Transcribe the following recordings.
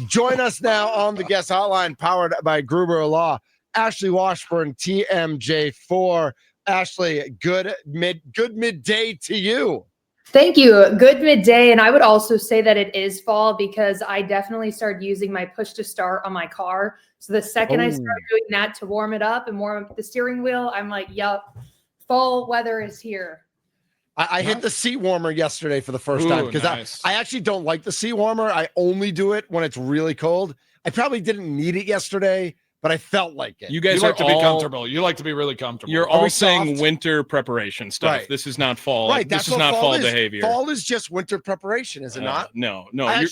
Join us now on the guest hotline, powered by Gruber Law. Ashley Washburn, TMJ4. Ashley, good midday to you. Thank you. Good midday. And I would also say that it is fall because I definitely started using my push to start on my car. So the second I started doing that to warm it up and warm up the steering wheel, I'm like, yup, fall weather is here. I hit the seat warmer yesterday for the first time because I actually don't like the seat warmer. I only do it when it's really cold. I probably didn't need it yesterday, but I felt like it. You guys like to be comfortable. You like to be really comfortable. You're all saying winter preparation stuff. Right. This is not fall. Right. This is not fall behavior. Fall is just winter preparation, is it not? No. I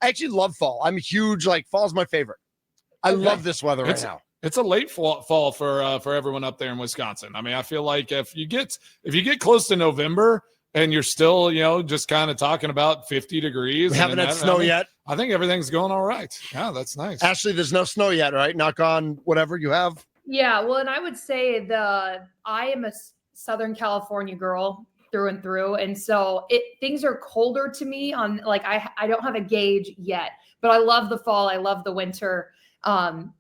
actually love fall. I'm huge. Fall's my favorite. I love this weather right now. It's a late fall for everyone up there in Wisconsin. I mean, I feel like if you get close to November and you're still, just kind of talking about 50 degrees. We haven't had snow yet. I think everything's going all right. Yeah, that's nice. Ashley, there's no snow yet, right? Knock on whatever you have. Yeah, well, and I would say I am a Southern California girl through and through. And so things are colder to me on I don't have a gauge yet, but I love the fall. I love the winter.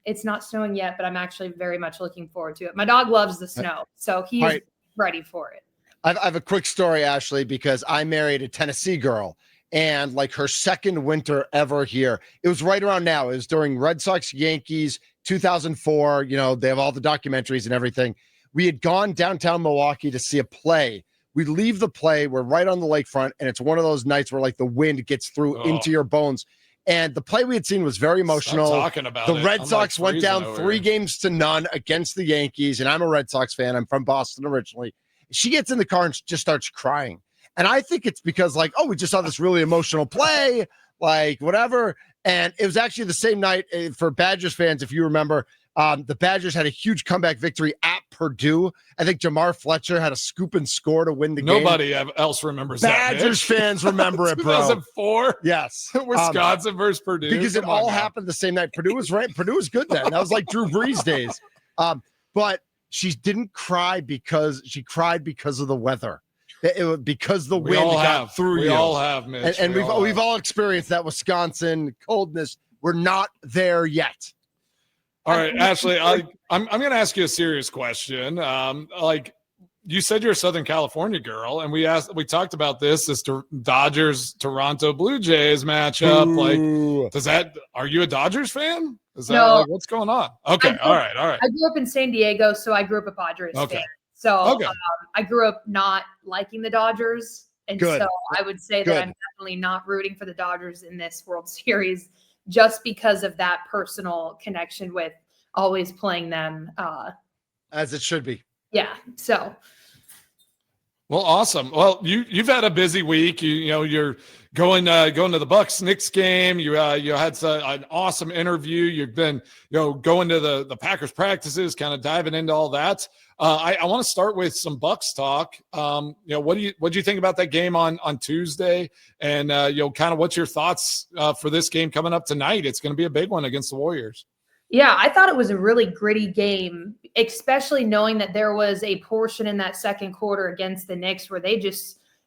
It's not snowing yet, but I'm actually very much looking forward to it. My dog loves the snow, so he's ready for it. I have a quick story, Ashley, because I married a Tennessee girl, and her second winter ever here. It was right around now. It was during Red Sox Yankees 2004. They have all the documentaries and everything. We had gone downtown Milwaukee to see a play. We leave the play. We're right on the lakefront, and it's one of those nights where the wind gets through into your bones. And the play we had seen was very emotional. The Red Sox went down 3-0 against the Yankees, and I'm a Red Sox fan. I'm from Boston originally. She gets in the car and just starts crying. And I think it's because we just saw this really emotional play, whatever. And it was actually the same night for Badgers fans, if you remember, the Badgers had a huge comeback victory at Purdue. I think Jamar Fletcher had a scoop and score to win the game. Nobody else remembers that. Badgers fans remember it, bro. 2004? Yes. Wisconsin versus Purdue. Because it all happened the same night. Purdue was good then. That was Drew Brees days. But she didn't cry because she cried because of the weather. Because the wind got through you. We all have, Mitch. And we've all experienced that Wisconsin coldness. We're not there yet. All right, Ashley, I'm going to ask you a serious question. You said you're a Southern California girl, and we talked about this Dodgers Toronto Blue Jays matchup. Are you a Dodgers fan? Is that no. What's going on? Okay, all right. I grew up in San Diego, so I grew up a Padres fan. So I grew up not liking the Dodgers, and so I would say that I'm definitely not rooting for the Dodgers in this World Series, just because of that personal connection with always playing them. As it should be. Yeah. So. Well, awesome. Well, you've had a busy week. You're going to the Bucks-Knicks game. You had an awesome interview. You've been going to the Packers practices, kind of diving into all that. I want to start with some Bucks talk. What do you think about that game on Tuesday? And kind of what's your thoughts for this game coming up tonight? It's going to be a big one against the Warriors. Yeah, I thought it was a really gritty game, especially knowing that there was a portion in that second quarter against the Knicks where it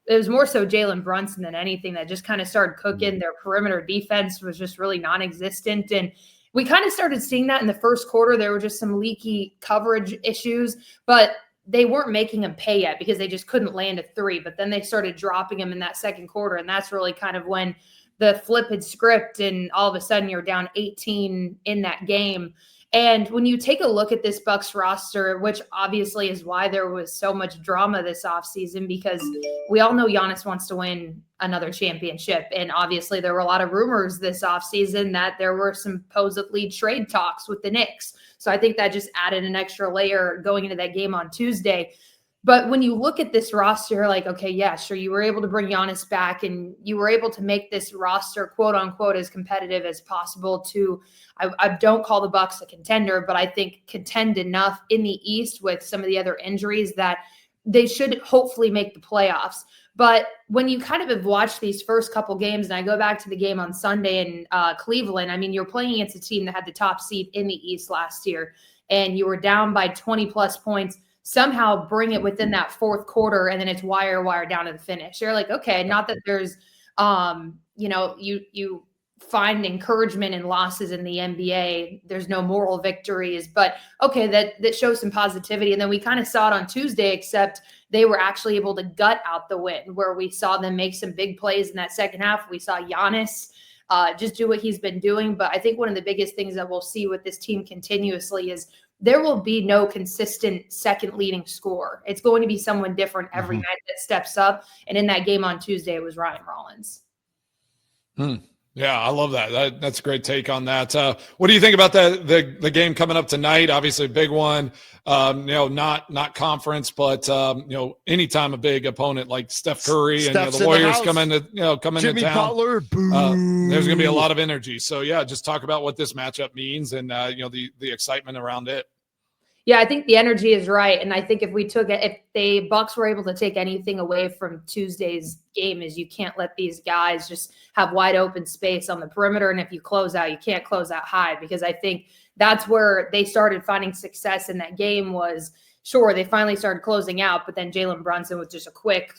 was more so Jalen Brunson than anything that just kind of started cooking. Their perimeter defense was just really non-existent. And we kind of started seeing that in the first quarter. There were just some leaky coverage issues, but they weren't making them pay yet because they just couldn't land a three. But then they started dropping them in that second quarter, and that's really kind of when the flipped script, and all of a sudden you're down 18 in that game. And when you take a look at this Bucks roster, which obviously is why there was so much drama this offseason, because we all know Giannis wants to win another championship. And obviously there were a lot of rumors this offseason that there were supposedly trade talks with the Knicks. So I think that just added an extra layer going into that game on Tuesday. But when you look at this roster, you're like, okay, yeah, sure, you were able to bring Giannis back and you were able to make this roster, quote unquote, as competitive as possible to, I don't call the Bucks a contender, but I think contend enough in the East with some of the other injuries that they should hopefully make the playoffs. But when you kind of have watched these first couple games, and I go back to the game on Sunday in Cleveland, I mean, you're playing against a team that had the top seed in the East last year, and you were down by 20 plus points. Somehow bring it within that fourth quarter, and then it's wire down to the finish. You're like, okay, not that there's, you find encouragement in losses in the NBA. There's no moral victories, but okay, that shows some positivity. And then we kind of saw it on Tuesday, except they were actually able to gut out the win, where we saw them make some big plays in that second half. We saw Giannis just do what he's been doing. But I think one of the biggest things that we'll see with this team continuously is there will be no consistent second leading scorer. It's going to be someone different every night that steps up. And in that game on Tuesday, it was Ryan Rollins. Yeah, I love that. That's a great take on that. What do you think about the game coming up tonight? Obviously, a big one. Not conference, but anytime a big opponent like Steph Curry and the Warriors come into Jimmy town, Butler, there's going to be a lot of energy. So yeah, just talk about what this matchup means and the excitement around it. Yeah, I think the energy is right. And I think if the Bucks were able to take anything away from Tuesday's game, is you can't let these guys just have wide open space on the perimeter. And if you close out, you can't close out high, because I think that's where they started finding success in that game. Was sure, they finally started closing out, but then Jalen Brunson was just a quick,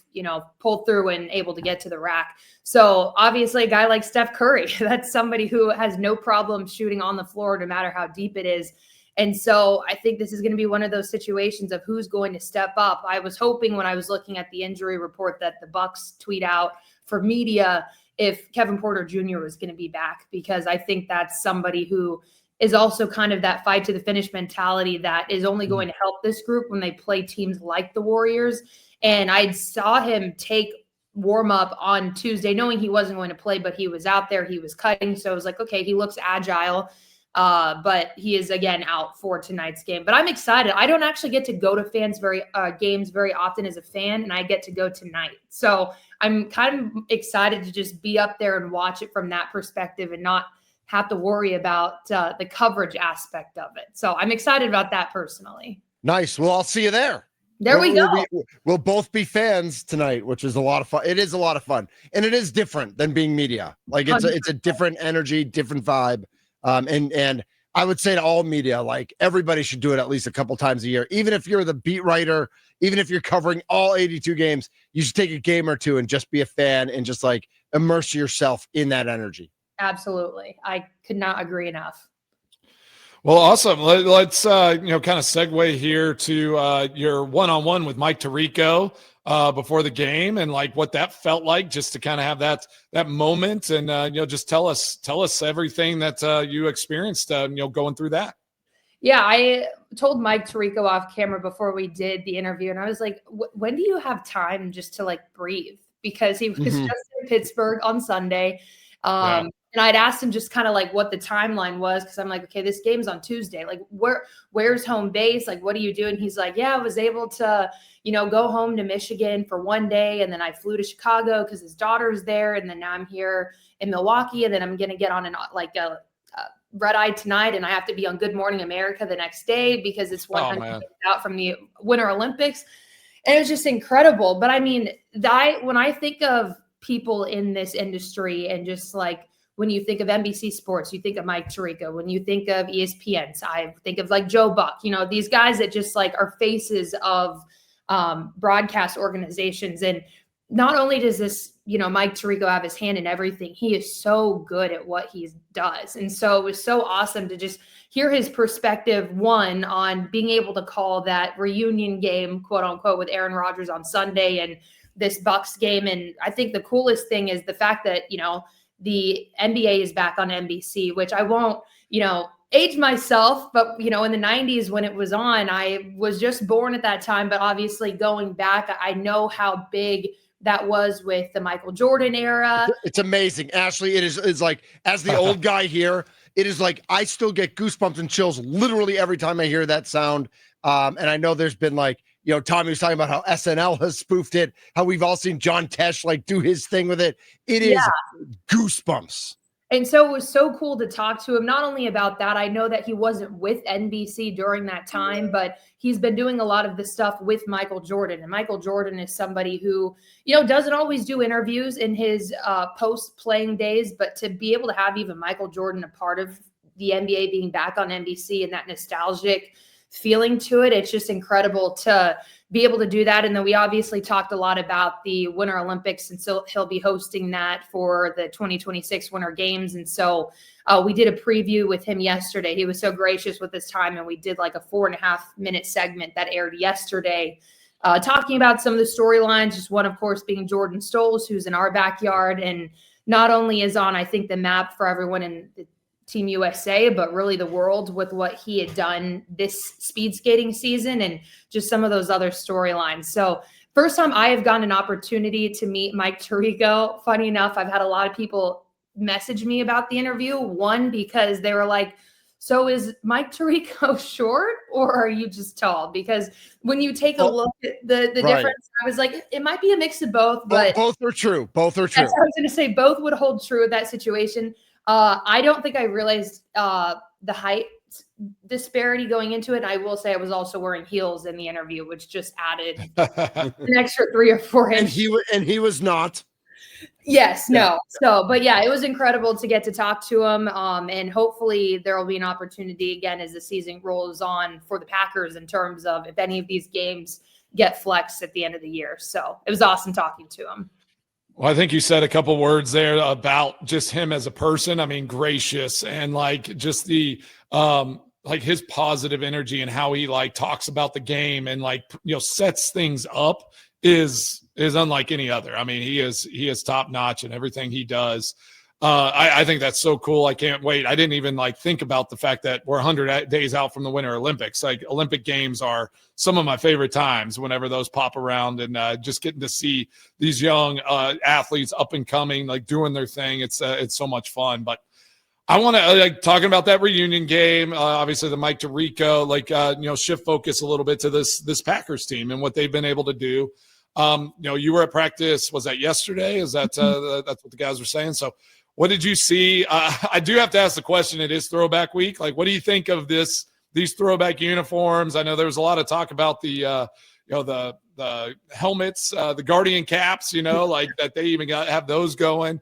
pull through and able to get to the rack. So obviously a guy like Steph Curry, that's somebody who has no problem shooting on the floor, no matter how deep it is. And so I think this is going to be one of those situations of who's going to step up. I was hoping when I was looking at the injury report that the Bucks tweet out for media if Kevin Porter Jr. was going to be back, because I think that's somebody who is also kind of that fight to the finish mentality that is only going to help this group when they play teams like the Warriors. And I saw him take warm up on Tuesday, knowing he wasn't going to play, but he was out there, he was cutting. So I was like, okay, he looks agile. But he is again out for tonight's game. But I'm excited. I don't actually get to go to games very often as a fan, and I get to go tonight. So I'm kind of excited to just be up there and watch it from that perspective and not have to worry about the coverage aspect of it. So I'm excited about that personally. Nice. Well, I'll see you there. We go. We'll both be fans tonight, which is a lot of fun. It is a lot of fun, and it is different than being media. Like it's a different energy, different vibe. And I would say to all media, like everybody should do it at least a couple times a year. Even if you're the beat writer, even if you're covering all 82 games, you should take a game or two and just be a fan and just like immerse yourself in that energy. Absolutely. I could not agree enough. Well, awesome. Let's kind of segue here to your one-on-one with Mike Tirico before the game, and like what that felt like, just to kind of have that moment, and just tell us everything that you experienced going through that. Yeah, I told Mike Tirico off camera before we did the interview, and I was like, when do you have time just to like breathe? Because he was just in Pittsburgh on Sunday. And I'd asked him just kind of like what the timeline was, because I'm like, okay, this game's on Tuesday. Like, where's home base? Like, what do you do? And he's like, yeah, I was able to, go home to Michigan for one day. And then I flew to Chicago because his daughter's there. And then now I'm here in Milwaukee. And then I'm going to get on a red eye tonight. And I have to be on Good Morning America the next day because it's 100 days out from the Winter Olympics. And it was just incredible. But I mean, when I think of people in this industry, and just like, when you think of NBC Sports, you think of Mike Tirico. When you think of ESPN, I think of like Joe Buck, these guys that just like are faces of broadcast organizations. And not only does this, Mike Tirico have his hand in everything, he is so good at what he does. And so it was so awesome to just hear his perspective, one, on being able to call that reunion game, quote unquote, with Aaron Rodgers on Sunday and this Bucks game. And I think the coolest thing is the fact that, the NBA is back on NBC, which I won't, age myself, but, in the 90s when it was on, I was just born at that time. But obviously going back, I know how big that was with the Michael Jordan era. It's amazing. Ashley, it's like, as the old guy here, it is like, I still get goosebumps and chills literally every time I hear that sound. And I know there's been like, Tommy was talking about how SNL has spoofed it, how we've all seen John Tesh like do his thing with it. It is goosebumps. And so it was so cool to talk to him, not only about that. I know that he wasn't with NBC during that time, but he's been doing a lot of the stuff with Michael Jordan. And Michael Jordan is somebody who, doesn't always do interviews in his post-playing days, but to be able to have even Michael Jordan a part of the NBA being back on NBC and that nostalgic feeling to it. It's just incredible to be able to do that. And then we obviously talked a lot about the Winter Olympics, and so he'll be hosting that for the 2026 Winter Games. And so we did a preview with him yesterday. He was so gracious with his time, and we did like a 4.5-minute segment that aired yesterday, talking about some of the storylines. Just one, of course, being Jordan Stoles, who's in our backyard, and not only is on, I think, the map for everyone in the Team USA, but really the world with what he had done this speed skating season and just some of those other storylines. So first time I have gotten an opportunity to meet Mike Tirico. Funny enough, I've had a lot of people message me about the interview. One, because they were like, so is Mike Tirico short or are you just tall? Because when you take a look at the difference, I was like, it might be a mix of both, but both are true. Both are true. I was going to say both would hold true in that situation. I don't think I realized the height disparity going into it. I will say I was also wearing heels in the interview, which just added an extra 3 or 4 inches. And he was not. Yes, no. So, but yeah, it was incredible to get to talk to him. And hopefully there will be an opportunity again as the season rolls on for the Packers in terms of if any of these games get flexed at the end of the year. So it was awesome talking to him. Well, I think you said a couple words there about just him as a person. I mean, gracious and like just the like his positive energy and how he like talks about the game and like, you know, sets things up is unlike any other. I mean, he is top notch in everything he does. I think that's so cool. I can't wait. I didn't even like think about the fact that we're 100 days out from the Winter Olympics. Like Olympic Games are some of my favorite times whenever those pop around, and just getting to see these young athletes up and coming, like doing their thing. It's so much fun. But I want to like talking about that reunion game. Obviously, the Mike Tirico, like shift focus a little bit to this Packers team and what they've been able to do. You were at practice. Was that yesterday? Is that that's what the guys were saying? So. What did you see? I do have to ask the question. It is Throwback Week. Like, what do you think of these throwback uniforms? I know there was a lot of talk about the helmets, the Guardian caps. Like that they even have those going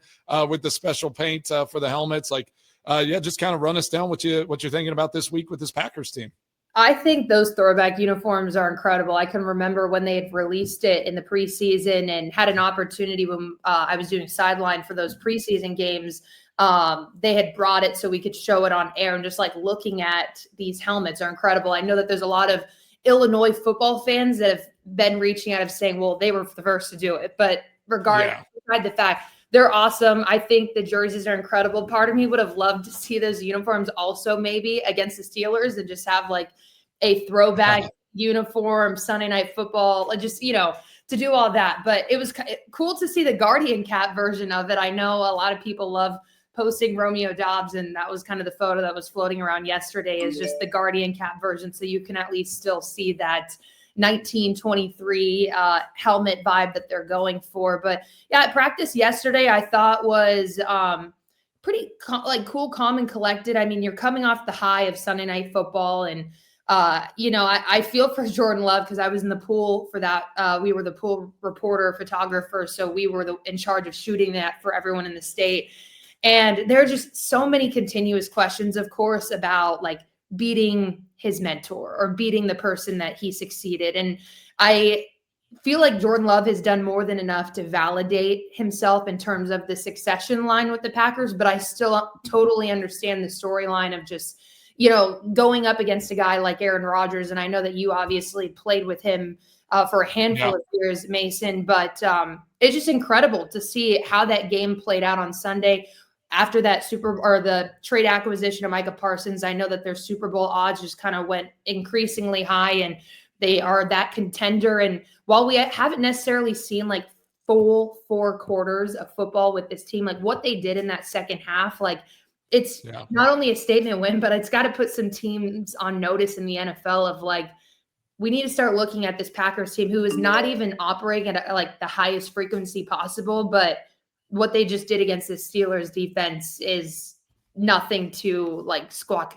with the special paint for the helmets. Like, just kind of run us down what you're thinking about this week with this Packers team. I think those throwback uniforms are incredible. I can remember when they had released it in the preseason and had an opportunity when I was doing sideline for those preseason games. They had brought it so we could show it on air, and just like looking at these helmets are incredible. I know that there's a lot of Illinois football fans that have been reaching out of saying, well, they were the first to do it. But regardless, beside the fact, they're awesome. I think the jerseys are incredible. Part of me would have loved to see those uniforms also maybe against the Steelers and just have like a throwback uniform, Sunday Night Football, just, to do all that. But it was cool to see the Guardian cap version of it. I know a lot of people love posting Romeo Dobbs, and that was kind of the photo that was floating around yesterday is just the Guardian cap version. So you can at least still see that 1923 helmet vibe that they're going for. But yeah, at practice yesterday, I thought was pretty cool, calm, and collected. I mean, you're coming off the high of Sunday Night Football, and I feel for Jordan Love because I was in the pool for that. We were the pool reporter, photographer, so we were in charge of shooting that for everyone in the state. And there are just so many continuous questions, of course, about like beating his mentor or beating the person that he succeeded. And I feel like Jordan Love has done more than enough to validate himself in terms of the succession line with the Packers, but I still totally understand the storyline of just, going up against a guy like Aaron Rodgers. And I know that you obviously played with him for a handful of years, Mason, but it's just incredible to see how that game played out on Sunday. After that the trade acquisition of Micah Parsons, I know that their Super Bowl odds just kind of went increasingly high, and they are that contender. And while we haven't necessarily seen like full 4 quarters of football with this team, like what they did in that second half, like it's not only a statement win, but it's got to put some teams on notice in the NFL of like, we need to start looking at this Packers team who is not even operating at like the highest frequency possible, but what they just did against the Steelers defense is nothing to like squawk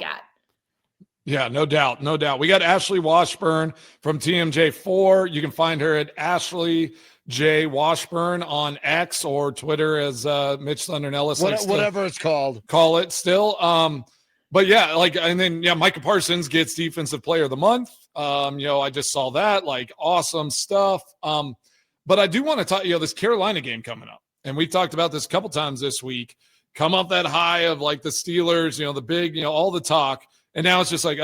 at. Yeah, no doubt. No doubt. We got Ashley Washburn from TMJ4. You can find her at Ashley J. Washburn on X or Twitter as Mitch Thundernellis. Whatever it's called. Call it still. But yeah, and then Micah Parsons gets Defensive Player of the Month. I just saw that, awesome stuff. But I do want to talk, this Carolina game coming up, and we talked about this a couple times this week. Come off that high of the Steelers, the big, all the talk, and now it's just we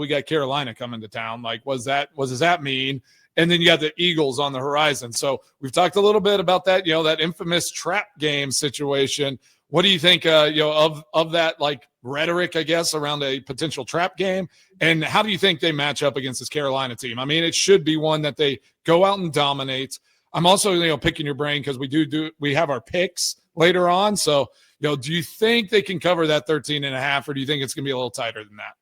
got Carolina coming to town. What does that mean? And then you got the Eagles on the horizon. So we've talked a little bit about that, that infamous trap game situation. What do you think, of that rhetoric, I guess, around a potential trap game? And how do you think they match up against this Carolina team? I mean, it should be one that they go out and dominate. I'm also, picking your brain because we have our picks later on. So, do you think they can cover that 13.5, or do you think it's going to be a little tighter than that?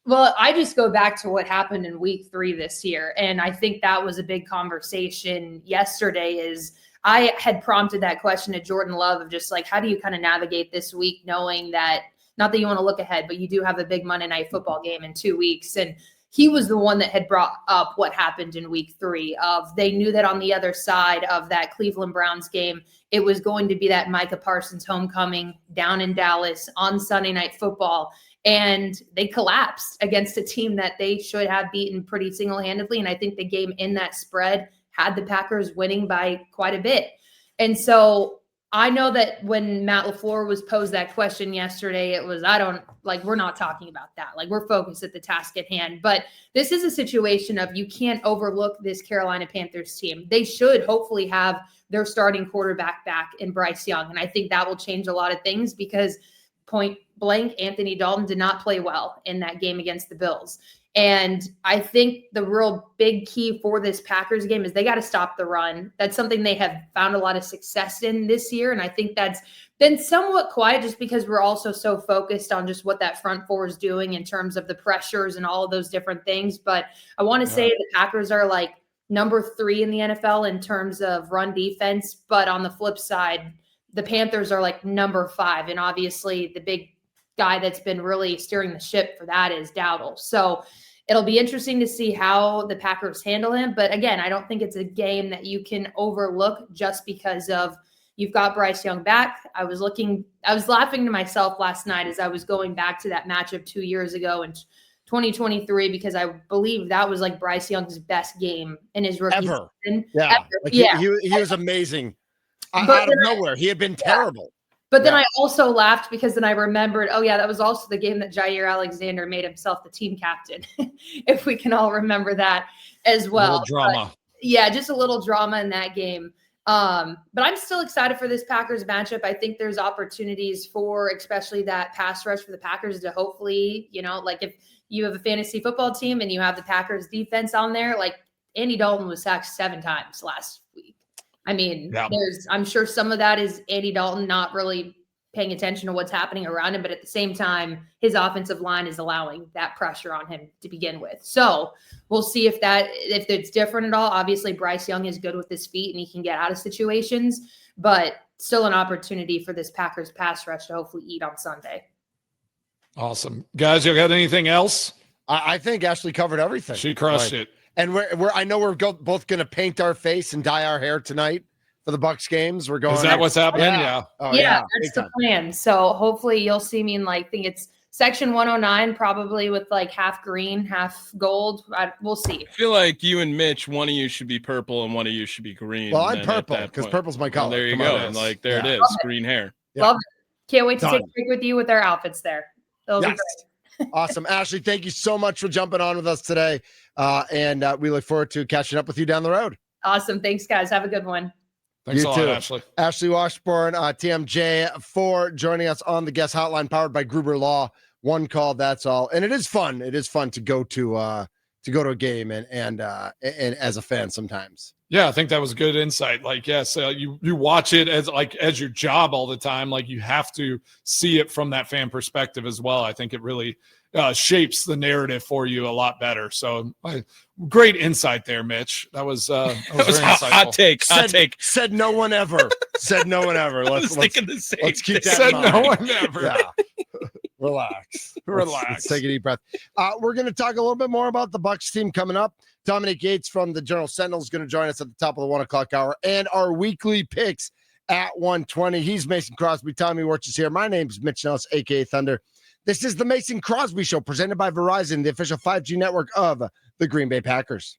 Well, I just go back to what happened in week 3 this year. And I think that was a big conversation yesterday is I had prompted that question to Jordan Love of just how do you kind of navigate this week, knowing that not that you want to look ahead, but you do have a big Monday Night Football game in 2 weeks. And he was the one that had brought up what happened in week 3 of they knew that on the other side of that Cleveland Browns game, it was going to be that Micah Parsons homecoming down in Dallas on Sunday Night Football. And they collapsed against a team that they should have beaten pretty single-handedly. And I think the game in that spread had the Packers winning by quite a bit. And so I know that when Matt LaFleur was posed that question yesterday, it was, we're not talking about that. We're focused at the task at hand. But this is a situation of you can't overlook this Carolina Panthers team. They should hopefully have their starting quarterback back in Bryce Young. And I think that will change a lot of things because point blank, Anthony Dalton did not play well in that game against the Bills. And I think the real big key for this Packers game is they got to stop the run. That's something they have found a lot of success in this year. And I think that's been somewhat quiet just because we're also so focused on just what that front four is doing in terms of the pressures and all of those different things. But I want to say the Packers are number 3 in the NFL in terms of run defense. But on the flip side, the Panthers are number 5. And obviously the big guy that's been really steering the ship for that is Dowdle. So it'll be interesting to see how the Packers handle him. But again, I don't think it's a game that you can overlook just because of you've got Bryce Young back. I was laughing to myself last night as I was going back to that matchup 2 years ago in 2023, because I believe that was Bryce Young's best game in his rookie season. Yeah. He was amazing. Out of nowhere. He had been terrible. But then I also laughed because then I remembered, that was also the game that Jair Alexander made himself the team captain, if we can all remember that as well. A little drama. But, just a little drama in that game. But I'm still excited for this Packers matchup. I think there's opportunities for especially that pass rush for the Packers to hopefully, if you have a fantasy football team and you have the Packers defense on there, Andy Dalton was sacked 7 times last week. I mean, I'm sure some of that is Andy Dalton not really paying attention to what's happening around him, but at the same time, his offensive line is allowing that pressure on him to begin with. So we'll see if it's different at all. Obviously, Bryce Young is good with his feet and he can get out of situations, but still an opportunity for this Packers pass rush to hopefully eat on Sunday. Awesome. Guys, you got anything else? I think Ashley covered everything. She crushed it. And I know we're both going to paint our face and dye our hair tonight for the Bucs games. We're going. Is that what's happening? Yeah. Oh, that's the plan. So hopefully you'll see me in I think it's section 109, probably with half green, half gold. We'll see. I feel like you and Mitch, one of you should be purple and one of you should be green. Well, I'm purple because purple's my color. Well, there you go. And there it is, green hair. Yeah. Love it. Can't wait to take a pic with you with our outfits there. It'll be great. Awesome. Ashley, thank you so much for jumping on with us today. And we look forward to catching up with you down the road. Awesome. Thanks, guys. Have a good one. Thanks you a lot, too. Ashley. Ashley Washburn, TMJ4, joining us on the guest hotline powered by Gruber Law. One call, that's all. And it is fun. It is fun to go to a game and as a fan sometimes. Yeah, I think that was good insight. Yes, you watch it as your job all the time. You have to see it from that fan perspective as well. I think it really shapes the narrative for you a lot better. So great insight there, Mitch. That was very insightful. Hot take. Said no one ever. Said no one ever. Let's keep that Said in mind. no one ever. Yeah. Relax. Let's take a deep breath. We're going to talk a little bit more about the Bucs team coming up. Dominic Gates from the Journal Sentinel is going to join us at the top of the 1 o'clock hour, and our weekly picks at 1:20. He's Mason Crosby. Tommy Wirtz is here. My name is Mitch Nellis, a.k.a. Thunder. This is the Mason Crosby Show presented by Verizon, the official 5G network of the Green Bay Packers.